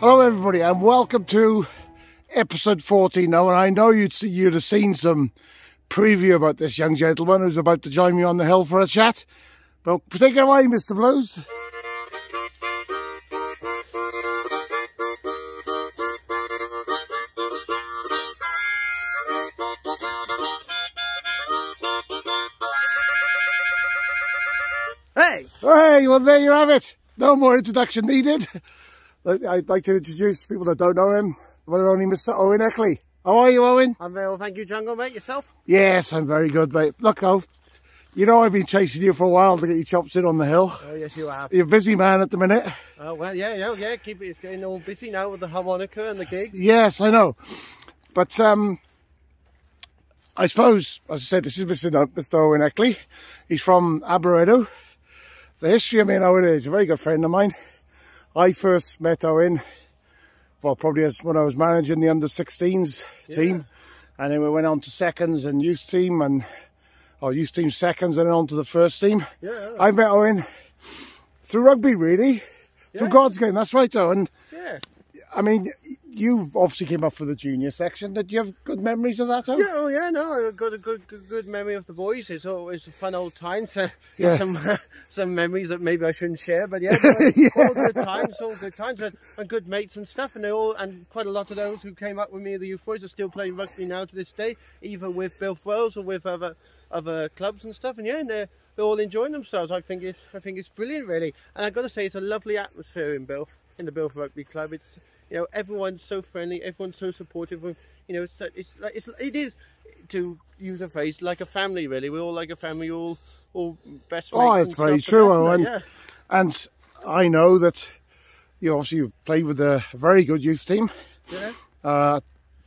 Hello everybody and welcome to episode 14 now, and I know you'd have seen some preview about this young gentleman who's about to join me on the hill for a chat. But take it away, Mr. Blues. Hey! Hey, well there you have it. No more introduction needed. I'd like to introduce people that don't know him, the one and only Mr. Owen Eckley. How are you, Owen? I'm very well, thank you, Jungle, mate. Yourself? Yes, I'm very good, mate. Look, you know I've been chasing you for a while to get your chops in on the hill. Oh, yes, you have. You're a busy man at the minute. Oh, well, yeah. It's getting all busy now with the harmonica and the gigs. Yes, I know. But I suppose, as I said, this is Mr. Owen Eckley. He's from Aberedw. The history of me and Owen is a very good friend of mine. I first met Owen, well, probably when I was managing the under-16s team, and then we went on to seconds and youth team, youth team seconds, and then on to the first team. Yeah. I met Owen through rugby, really, through God's game. That's right, Owen. Yeah. I mean, you obviously came up for the junior section. Did you have good memories of that, Owen? Yeah, I've got a good memory of the boys. It's always a fun old time. So some memories that maybe I shouldn't share, but yeah, all good times, and good mates and stuff. And quite a lot of those who came up with me, the youth boys, are still playing rugby now to this day, either with Builth or with other clubs and stuff. And they're all enjoying themselves. I think it's brilliant, really. And I've got to say, it's a lovely atmosphere in Builth, in the Builth Rugby Club. It's, everyone's so friendly, everyone's so supportive. It is, to use a phrase, like a family, really. We're all like a family, all best mates. Oh, it's very true, Owen. Yeah. And I know that you played with a very good youth team. Yeah.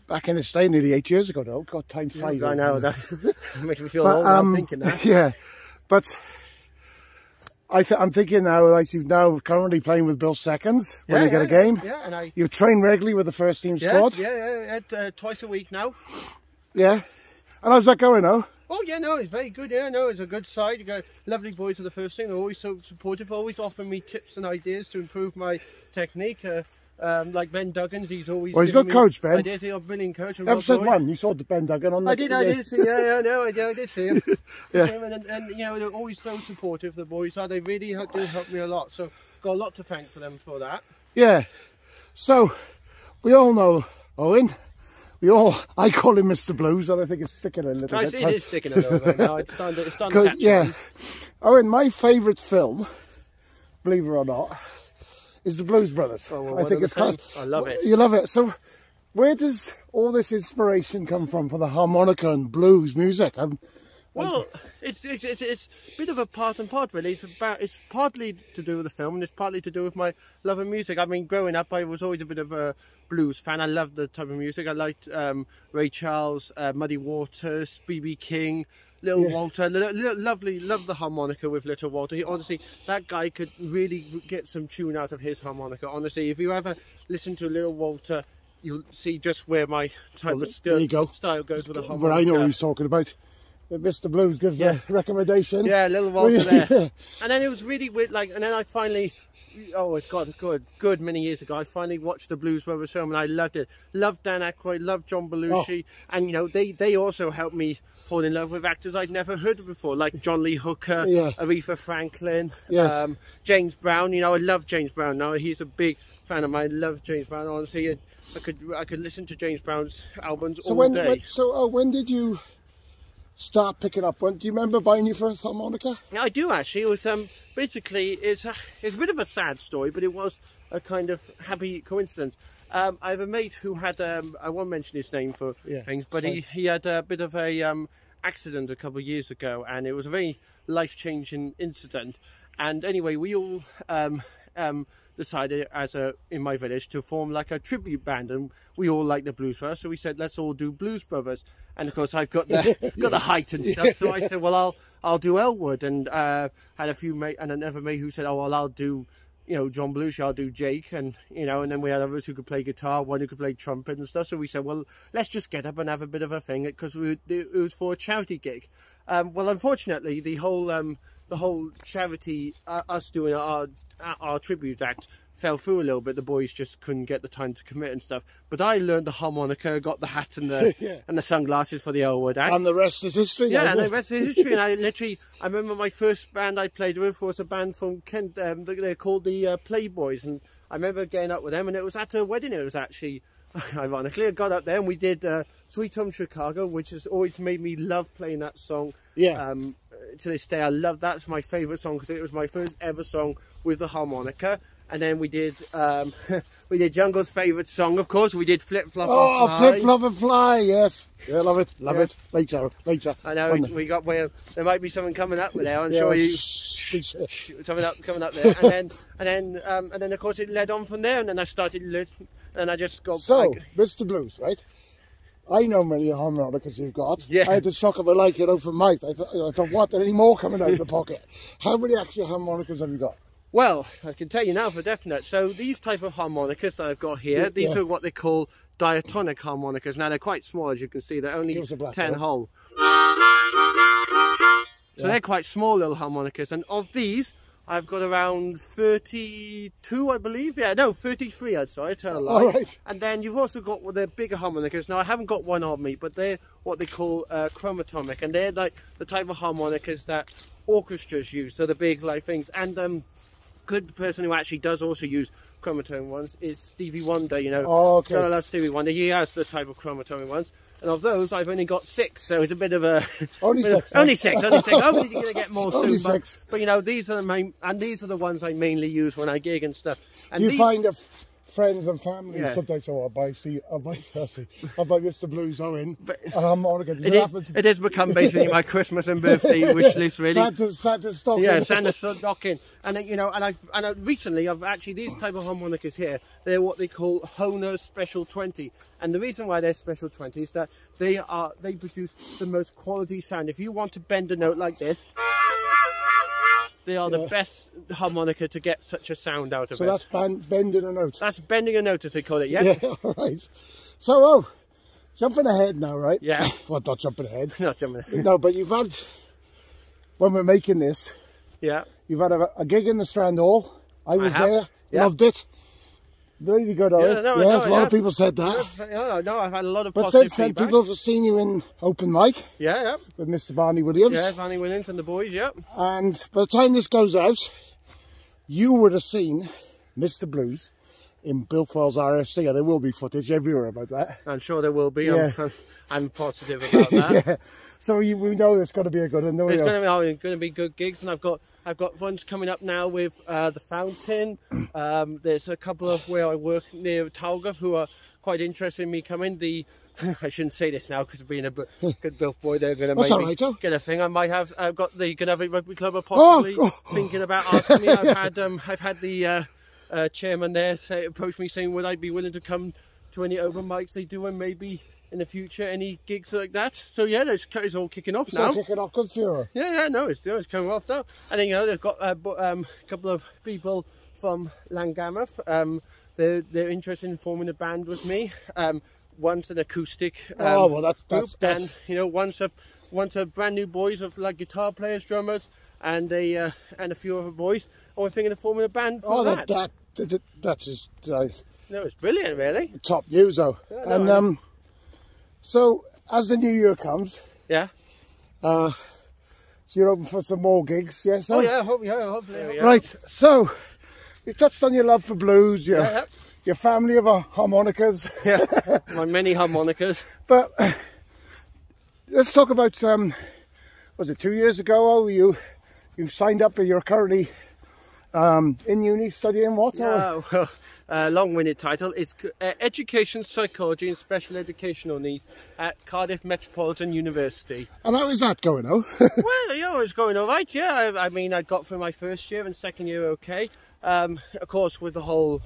Back in its day, nearly 8 years ago, though. God, time flies. I know, that makes me feel old now thinking that. Yeah, but I'm thinking now, like, you've now currently playing with Builth seconds when you get a game. Yeah, and you train regularly with the first team squad. Yeah, twice a week now. Yeah, and how's that going now? Oh yeah, no, it's very good. Yeah, no, it's a good side. You got lovely boys of the first team. They're always so supportive, always offering me tips and ideas to improve my technique. Like Ben Duggan, he's always. Well, he's got coach, Ben. He's a brilliant coach. Episode 1, you saw the Ben Duggan on the. I did see. I did see him. Yeah. And they're always so supportive. The boys are. They really do help me a lot. So got a lot to thank for them for that. Yeah. So we all know Owen. I call him Mr. Blues, and I think it's sticking a little bit. I see it is sticking a little bit now. It's done to catch yeah. Owen, my favourite film, believe it or not, is The Blues Brothers. Oh, well, I think it's class. I love it. You love it. So where does all this inspiration come from for the harmonica and blues music? Well, it's a bit of a part and part, really. It's partly to do with the film, and it's partly to do with my love of music. I mean, growing up, I was always a bit of a blues fan. I loved the type of music. I liked Ray Charles, Muddy Waters, B.B. King, Little Walter. Loved the harmonica with Little Walter. Honestly, that guy could really get some tune out of his harmonica. Honestly, if you ever listen to Little Walter, you'll see just where my type of style goes with the harmonica. But I know what he's talking about. Mr. Blues gives a recommendation. Yeah, Little Walter there. And then it was really weird, and then I finally, it's got good many years ago, I finally watched the Blues Brothers film and I loved it. Loved Dan Aykroyd, loved John Belushi, and they also helped me fall in love with actors I'd never heard of before, like John Lee Hooker, Aretha Franklin, James Brown. I love James Brown now. He's a big fan of mine. I love James Brown, honestly. I could listen to James Brown's albums all day. When did you start picking up? Do you remember buying your first harmonica? I do, actually. It was basically it's a bit of a sad story, but it was a kind of happy coincidence. I have a mate who had I won't mention his name for things, but he had a bit of a accident a couple of years ago, and it was a very life-changing incident. And anyway, we all decided in my village to form like a tribute band, and we all like the Blues Brothers, so we said let's all do Blues Brothers. And of course I've got the height and stuff, so I said, well, I'll do Elwood, and had a few mate and another mate who said, oh well, I'll do John Belushi, I'll do Jake, and and then we had others who could play guitar, one who could play trumpet and stuff. So we said, well, let's just get up and have a bit of a thing, because it was for a charity gig. Well, unfortunately, the whole the whole charity, us doing our tribute act, fell through a little bit. The boys just couldn't get the time to commit and stuff. But I learned the harmonica, got the hat and the and the sunglasses for the Elwood act. And the rest is history. Yeah, and the rest is history. And I remember my first band I played with was a band from Kent. They're called the Playboys, and I remember getting up with them, and it was at a wedding. It was actually, ironically, I got up there and we did Sweet Home Chicago, which has always made me love playing that song. Yeah. To this day, I love that. It's my favourite song because it was my first ever song with the harmonica. And then we did Jungle's favourite song, of course. We did Flip Flop and Fly. Flip Flop and Fly, yes. Yeah, love it. Later. I know, we got where there might be something coming up with there. I'm sure you something coming up there. and then of course it led on from there, and then I started listening, and I just got. So, Mr. Blues, right? I know many harmonicas you've got. Yeah. I had the shock of my life, from Mike. I thought, what? There any more coming out of the pocket? How many actual harmonicas have you got? Well, I can tell you now for definite. So these type of harmonicas that I've got here, these are what they call diatonic harmonicas. Now they're quite small, as you can see. They're only 10 hole. So they're quite small little harmonicas. And of these, I've got around 32, I believe. Yeah, no, 33, I'd say. All right. And then you've also got the bigger harmonicas. Now, I haven't got one on me, but they're what they call chromatomic. And they're like the type of harmonicas that orchestras use. So the big like things. And good person who actually does also use chromatome ones is Stevie Wonder, you know. Oh, okay. So I love Stevie Wonder. He has the type of chromatome ones. And of those, I've only got 6, so it's a bit of a... Only 6. Only 6. Hopefully you're going to get more only soon. 6. But, you know, these are the main... And these are the ones I mainly use when I gig and stuff. And you find that friends and family sometimes say, I'll buy Mr. Blues Owen a harmonica. It has become basically my Christmas and birthday wish list, really. Santa's stocking. Yeah, Santa's stocking. And then, you know, recently I've actually, these type of harmonicas here, they're what they call Hohner Special 20. And the reason why they're Special 20 is that they produce the most quality sound. If you want to bend a note like this, they are the best harmonica to get such a sound out of it. So that's bending a note. That's bending a note, as they call it, yeah? Yeah, right. So, jumping ahead now, right? Yeah. Well, not jumping ahead. Not jumping ahead. No, but you've had, when we're making this, you've had a gig in the Strand Hall. I was there, loved it. Really good, Owen. A lot of people said that. No, I've had a lot of positive feedback. But since then, people have seen you in open mic. Yeah. With Mr. Barney Williams. Yeah, Barney Williams and the boys, And by the time this goes out, you would have seen Mr. Blues in Builth YFC, and there will be footage everywhere about that. I'm sure there will be. Yeah. I'm positive about that. Yeah. So we know it's going to be a good one. It's going to be good gigs, and I've got ones coming up now with the Fountain. There's a couple of where I work near Talga who are quite interested in me coming. I shouldn't say this now because being a good Builth boy, they're going to get a thing. I might have. I've got the Gunavik Rugby Club are possibly thinking about asking me. I've had the chairman there approach me saying, would I be willing to come to any open mics they do, and maybe in the future any gigs like that. So yeah, it's all kicking off now. It's all kicking off, good for you. Yeah, no, it's coming off now. And then, you know, they've got a couple of people from Langamouth. They're interested in forming a band with me. One's an acoustic group, and you know, one's a brand new boys of like guitar players, drummers, and a few other boys. And we're thinking of forming a band for that. That's just no, it's brilliant, really. Top news, though. Yeah, and so as the new year comes, so you're open for some more gigs, yes? Oh yeah, hopefully. Yeah. Right. So you touched on your love for blues, your family of harmonicas. Yeah, my many harmonicas. But let's talk about was it 2 years ago? You signed up, and you're currently in uni studying what? Well, long-winded title. It's Education, Psychology and Special Educational Needs at Cardiff Metropolitan University. And how is that going, oh? Well, you know, it's going all right, yeah. I mean, I got through my first year and second year okay. Of course, with the whole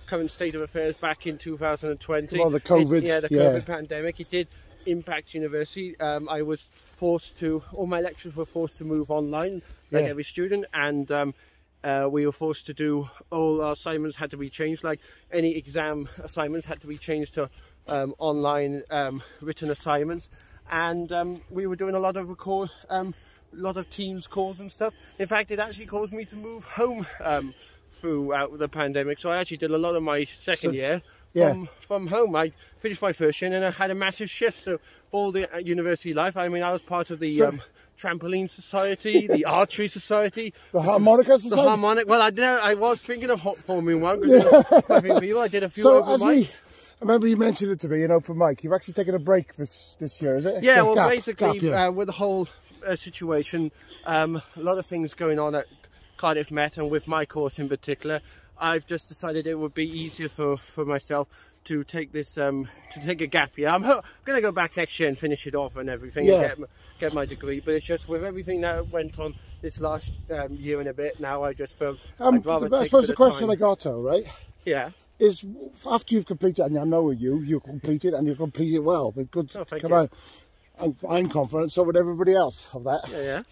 current state of affairs back in 2020. Well, the COVID. COVID pandemic, it did impact university. I was forced to, all my lectures were forced to move online, like every student, and we were forced to do, all our assignments had to be changed, like any exam assignments had to be changed to online written assignments, and we were doing a lot of lot of Teams calls and stuff. In fact, it actually caused me to move home throughout the pandemic. So I actually did a lot of my second year from home. I finished my first year and then I had a massive shift. So all the university life, I mean, I was part of the trampoline society, the archery society, the Harmonica society. The harmonic. Well, I was thinking of forming one because I did a few open mics. I remember you mentioned it to me, open mic. You've actually taken a break this year, is it? Yeah, well, basically, with the whole situation, a lot of things going on at Cardiff Met, and with my course in particular, I've just decided it would be easier for myself to take this to take a gap year. I'm going to go back next year and finish it off and everything, and get my degree. But it's just with everything that went on this last year and a bit. Now I just felt I'd rather take I suppose the question time. I got, though, right? Yeah. Is after you've completed, and I know you complete it and you complete it well. But good, come on. I'm confident. So would everybody else of that. Yeah.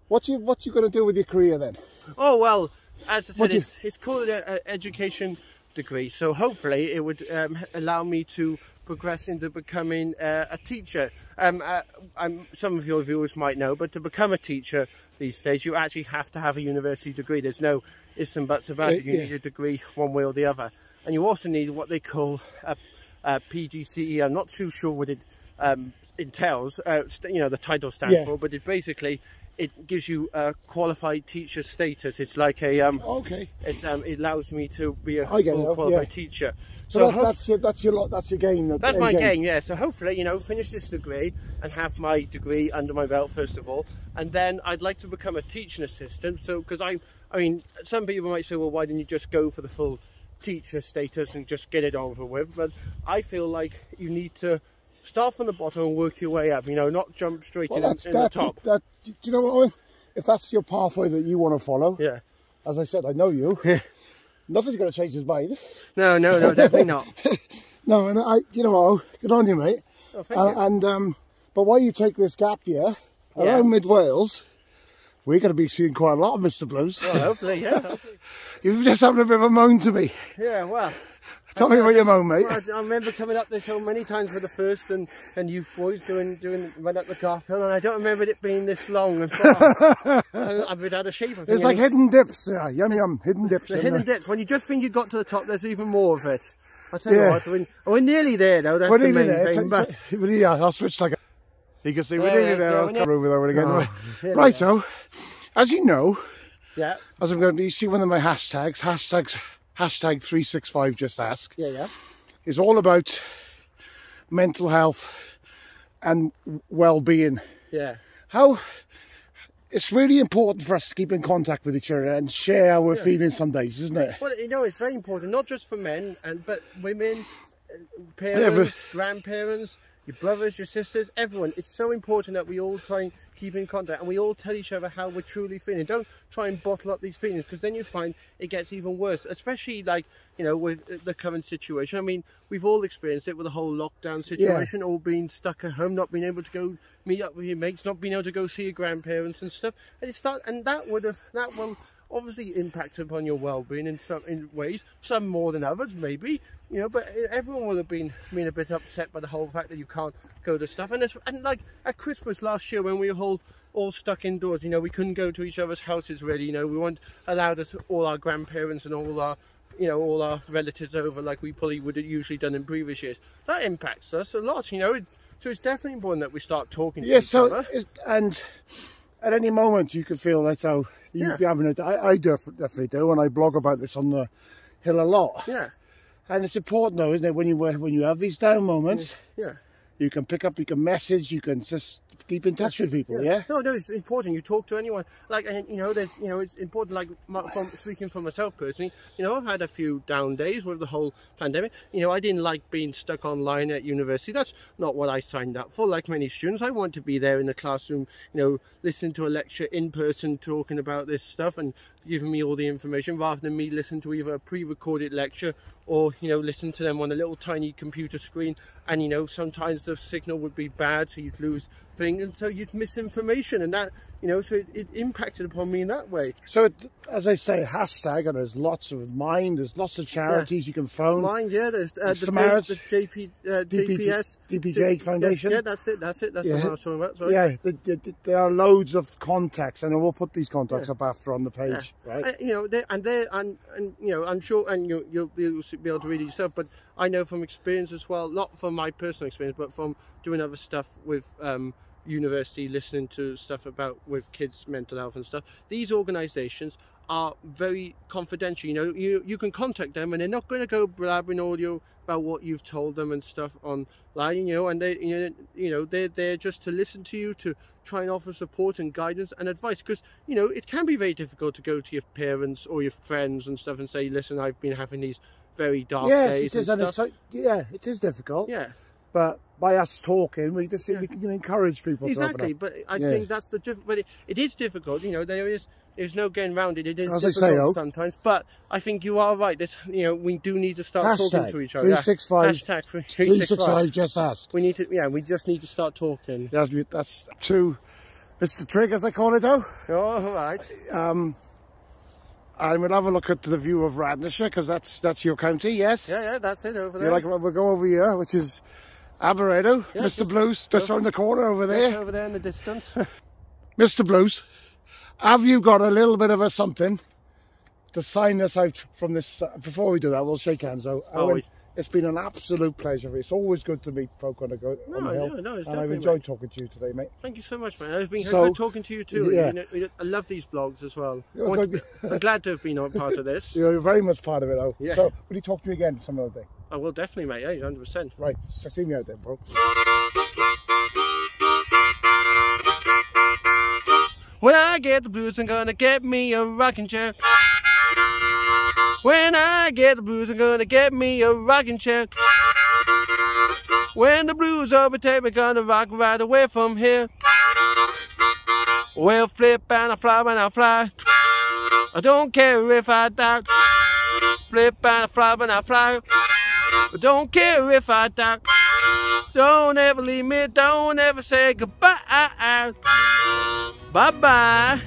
What you going to do with your career then? Oh well, as I said, it's called an education degree. So hopefully it would allow me to progress into becoming a teacher. Some of your viewers might know, but to become a teacher these days, you actually have to have a university degree. There's no ifs and buts about it. You need a degree one way or the other. And you also need what they call a PGCE. I'm not too sure what it entails. You know, the title stands for, but it gives you a qualified teacher status. It's like a it allows me to be a full qualified teacher. So that's your game. That's my game. Yeah. So hopefully, finish this degree and have my degree under my belt first of all, and then I'd like to become a teaching assistant. So because I mean, some people might say, well, why didn't you just go for the full teacher status and just get it over with? But I feel like you need to start from the bottom and work your way up, not jump straight in the top. Do you know what, Owen? If that's your pathway that you want to follow, as I said, I know you, nothing's going to change his mind. No, definitely not. No, and good on you, mate. Oh, thank you. But while you take this gap year, around mid-Wales, we're going to be seeing quite a lot of Mr. Blues. Well, hopefully, yeah. Hopefully. You've just having a bit of a moan to me. Yeah, well. Tell me about your moan, mate. Well, I remember coming up this hill many times for the first, and you boys doing right up the Garth Hill, and I don't remember it being this long and far. I've been out of shape. It's like hidden dips, yum, hidden dips. The hidden dips. When you just think you got to the top, there's even more of it. I'll tell you what, we're nearly there though, that's the main thing. But I'll switch like you can see we're nearly there. I'll come over there again. Right, so, as you know, as I'm going to see one of my hashtags, hashtag 365 just ask, is all about mental health and well-being. How it's really important for us to keep in contact with each other and share how we're feeling some days, isn't it? Well, it's very important, not just for men, but women, parents, grandparents, your brothers, your sisters, everyone. It's so important that we all try and keep in contact and we all tell each other how we're truly feeling. Don't try and bottle up these feelings, because then you find it gets even worse, especially with the current situation. I mean, we've all experienced it with the whole lockdown situation, all being stuck at home, not being able to go meet up with your mates, not being able to go see your grandparents and stuff. And that will obviously impact upon your well-being in ways, some more than others maybe, but everyone will have been a bit upset by the whole fact that you can't go to stuff. And like at Christmas last year, when we were all stuck indoors, we couldn't go to each other's houses really, we weren't allowed all our grandparents and all our relatives over like we probably would have usually done in previous years. That impacts us a lot, so it's definitely important that we start talking to each other. And at any moment you could feel that's how you'd be having it. I definitely do, and I blog about this on the hill a lot. And it's important though, isn't it, when you have these down moments, you can pick up, you can message, you can just keep in touch with people. No, it's important. You talk to anyone. It's important. Like speaking for myself personally, I've had a few down days with the whole pandemic. I didn't like being stuck online at university. That's not what I signed up for. Like many students, I want to be there in the classroom, listening to a lecture in person, talking about this stuff and giving me all the information, rather than me listen to either a pre-recorded lecture or listen to them on a little tiny computer screen. And sometimes the signal would be bad, so you'd lose things, and so you'd miss information, and that you know, so it impacted upon me in that way. So, as I say, hashtag, and there's lots of mine, there's lots of charities you can phone. Mine, yeah, there's the Samaritans, DPJ Foundation. Yeah, that's it, that's the one I was talking about, sorry. Yeah, there are loads of contacts, and we'll put these contacts up after on the page, right? You know, and you know, I'm sure, and you'll be able to read it yourself, but I know from experience as well, not from my personal experience, but from doing other stuff with university, listening to stuff about with kids' mental health and stuff. These organisations are very confidential. You know, you can contact them, and they're not going to go blabbering all you about what you've told them and stuff online. You know, and they're there just to listen to you, to try and offer support and guidance and advice. Because you know, it can be very difficult to go to your parents or your friends and stuff and say, "Listen, I've been having these very dark days." Yes, it is, and so, it is difficult. Yeah. But by us talking, we can encourage people. Exactly, but I think that's the but it is difficult. You know, there's no getting around it. It is difficult sometimes. But I think you are right. You know, we do need to start talking to each other. 365. Hashtag 365. Just ask. We need to. Yeah, we just need to start talking. That's to Mr. Trigg, as I call it, though. Oh, all right. And we'll have a look at the view of Radnorshire, because that's your county. Yes. Yeah, that's it over there. We'll go over here, which is Aberedw, Mr. Blues, just around the corner over there. Over there in the distance. Mr. Blues, have you got a little bit of a something to sign us out from this? Before we do that, we'll shake hands. Owen, it's been an absolute pleasure. It's always good to meet folk on the hill. And I've enjoyed talking to you today, mate. Thank you so much, man. It's been good talking to you too. Yeah. You know, I love these blogs as well. I'm glad to have been a part of this. You're very much part of it, though. Yeah. So, will you talk to me again some other day? I will definitely, mate. Yeah, 100%. Right, so see me out there, bro. When I get the blues, I'm gonna get me a rocking chair. When I get the blues, I'm gonna get me a rocking chair. When the blues overtake me, gonna rock right away from here. Well, flip and I fly when I fly. I don't care if I die. Flip and I fly when I fly. I don't care if I die. Don't ever leave me, don't ever say goodbye. Bye-bye.